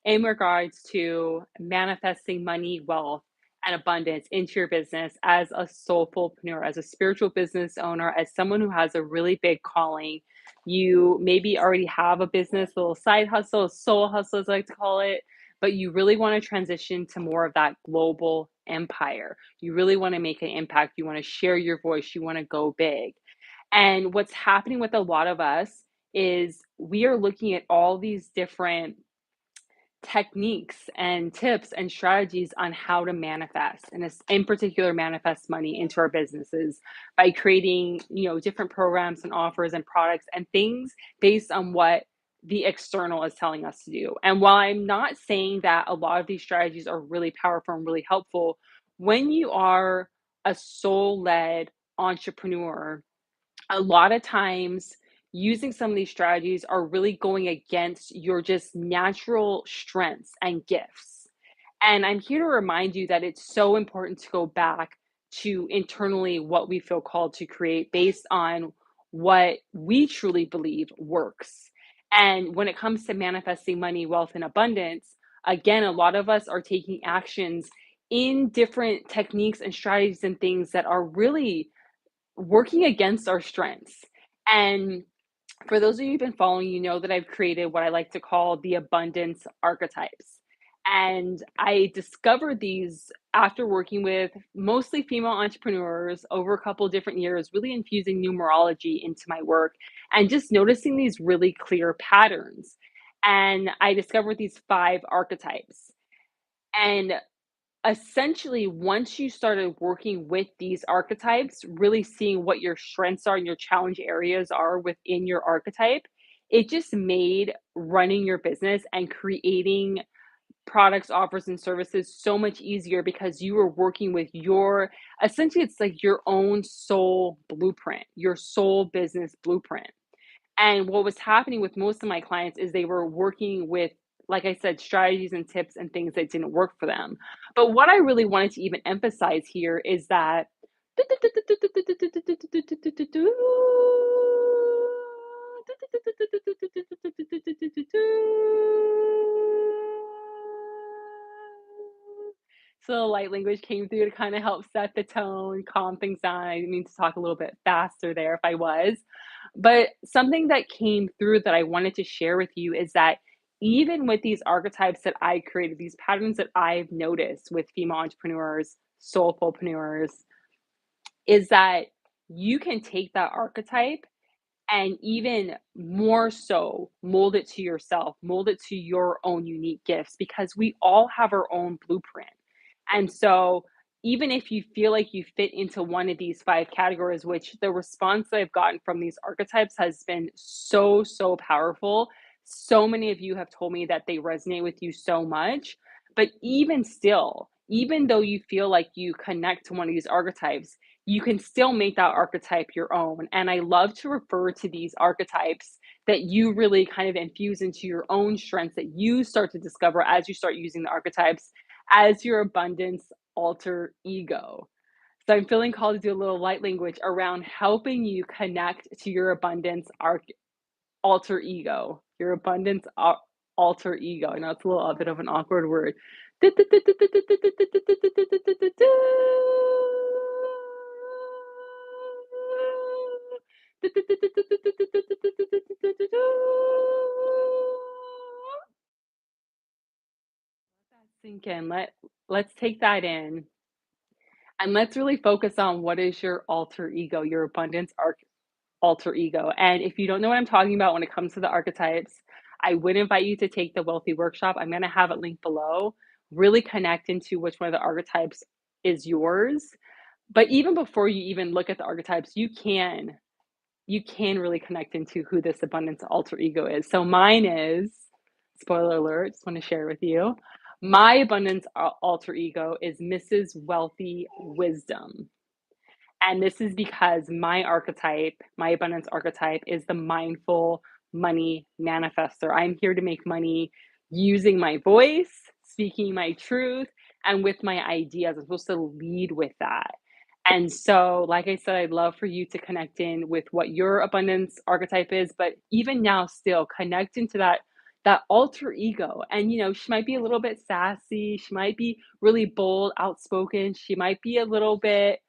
in regards to manifesting money, wealth, and abundance into your business as a soulfulpreneur, as a spiritual business owner, as someone who has a really big calling. You maybe already have a business, a little side hustle, a soul hustle, as I like to call it, but you really want to transition to more of that global empire. You really want to make an impact. You want to share your voice. You want to go big. And what's happening with a lot of us is we are looking at all these different techniques and tips and strategies on how to manifest and in particular manifest money into our businesses by creating different programs and offers and products and things based on what the external is telling us to do. And while I'm not saying that a lot of these strategies are really powerful and really helpful, when you are a soul-led entrepreneur, a lot of times using some of these strategies are really going against your just natural strengths and gifts. And I'm here to remind you that it's so important to go back to internally what we feel called to create based on what we truly believe works. And when it comes to manifesting money, wealth, and abundance, again, a lot of us are taking actions in different techniques and strategies and things that are really working against our strengths. And for those of you who've been following, you know that I've created what I like to call the abundance archetypes. And I discovered these after working with mostly female entrepreneurs over a couple different years, really infusing numerology into my work and just noticing these really clear patterns. And I discovered these five archetypes. And essentially, once you started working with these archetypes, really seeing what your strengths are and your challenge areas are within your archetype, it just made running your business and creating products, offers, and services so much easier because you were working with your essentially, it's like your own soul blueprint, your soul business blueprint. And what was happening with most of my clients is they were working with, like I said, strategies and tips and things that didn't work for them. But what I really wanted to even emphasize here is that so light language came through to kind of help set the tone, calm things down. I didn't mean to talk a little bit faster there if I was. But something that came through that I wanted to share with you is that even with these archetypes that I created, these patterns that I've noticed with female entrepreneurs, soulfulpreneurs, is that you can take that archetype and even more so mold it to yourself, mold it to your own unique gifts because we all have our own blueprint. And so, even if you feel like you fit into one of these five categories, which the response that I've gotten from these archetypes has been so, so powerful. So many of you have told me that they resonate with you so much. But even still, even though you feel like you connect to one of these archetypes, you can still make that archetype your own. And I love to refer to these archetypes that you really kind of infuse into your own strengths that you start to discover as you start using the archetypes as your abundance alter ego. So I'm feeling called to do a little light language around helping you connect to your alter ego, your alter ego. I know it's a little a bit of an awkward word. Sink in. Let's take that in. And let's really focus on what is your alter ego, your alter ego. And if you don't know what I'm talking about when it comes to the archetypes, I would invite you to take the Wealthy Workshop. I'm going to have it linked below. Really connect into which one of the archetypes is yours. But even before you even look at the archetypes, you can really connect into who this abundance alter ego is. So mine is, spoiler alert, just want to share with you. My abundance alter ego is Mrs. Wealthy Wisdom. And this is because my archetype, my abundance archetype, is the mindful money manifester. I'm here to make money using my voice, speaking my truth, and with my ideas. I'm supposed to lead with that. And so, like I said, I'd love for you to connect in with what your abundance archetype is, but even now, still connect into that that alter ego. And, she might be a little bit sassy, she might be really bold, outspoken, she might be a little bit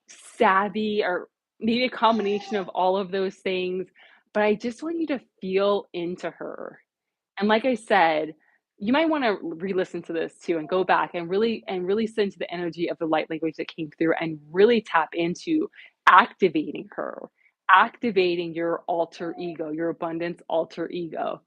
savvy, or maybe a combination of all of those things, but I just want you to feel into her. And like I said, you might wanna re-listen to this too and go back and really sense the energy of the light language that came through and really tap into activating her, activating your alter ego, your abundance alter ego.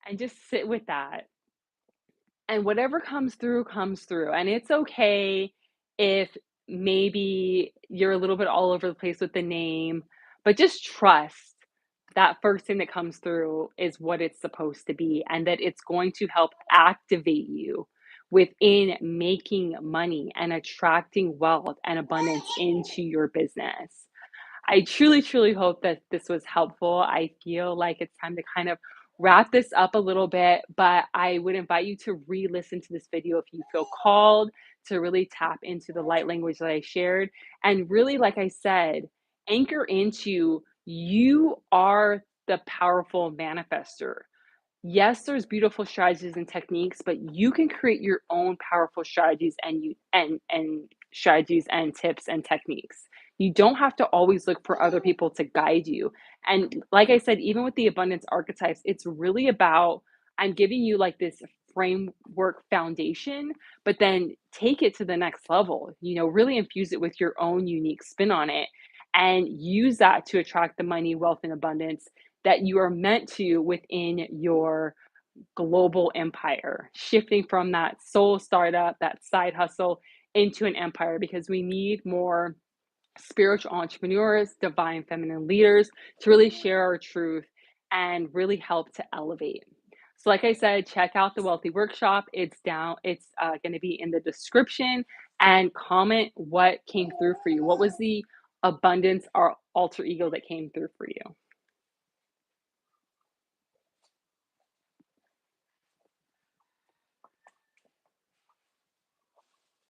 And just sit with that. And whatever comes through. And it's okay if maybe you're a little bit all over the place with the name, but just trust that first thing that comes through is what it's supposed to be, and that it's going to help activate you within making money and attracting wealth and abundance into your business. I truly, truly hope that this was helpful. I feel like it's time to kind of wrap this up a little bit, but I would invite you to re listen to this video if you feel called to really tap into the light language that I shared. And really, like I said, anchor into you are the powerful manifester. Yes, there's beautiful strategies and techniques, but you can create your own powerful strategies and strategies and tips and techniques. You don't have to always look for other people to guide you. And like I said, even with the abundance archetypes, it's really about I'm giving you like this framework foundation, but then take it to the next level. Really infuse it with your own unique spin on it and use that to attract the money, wealth, and abundance that you are meant to within your global empire, shifting from that soul startup, that side hustle into an empire, because we need more spiritual entrepreneurs, divine feminine leaders to really share our truth and really help to elevate. So, like I said, check out the Wealthy Workshop. It's going to be in the description, and comment what came through for you. What was the abundance or alter ego that came through for you?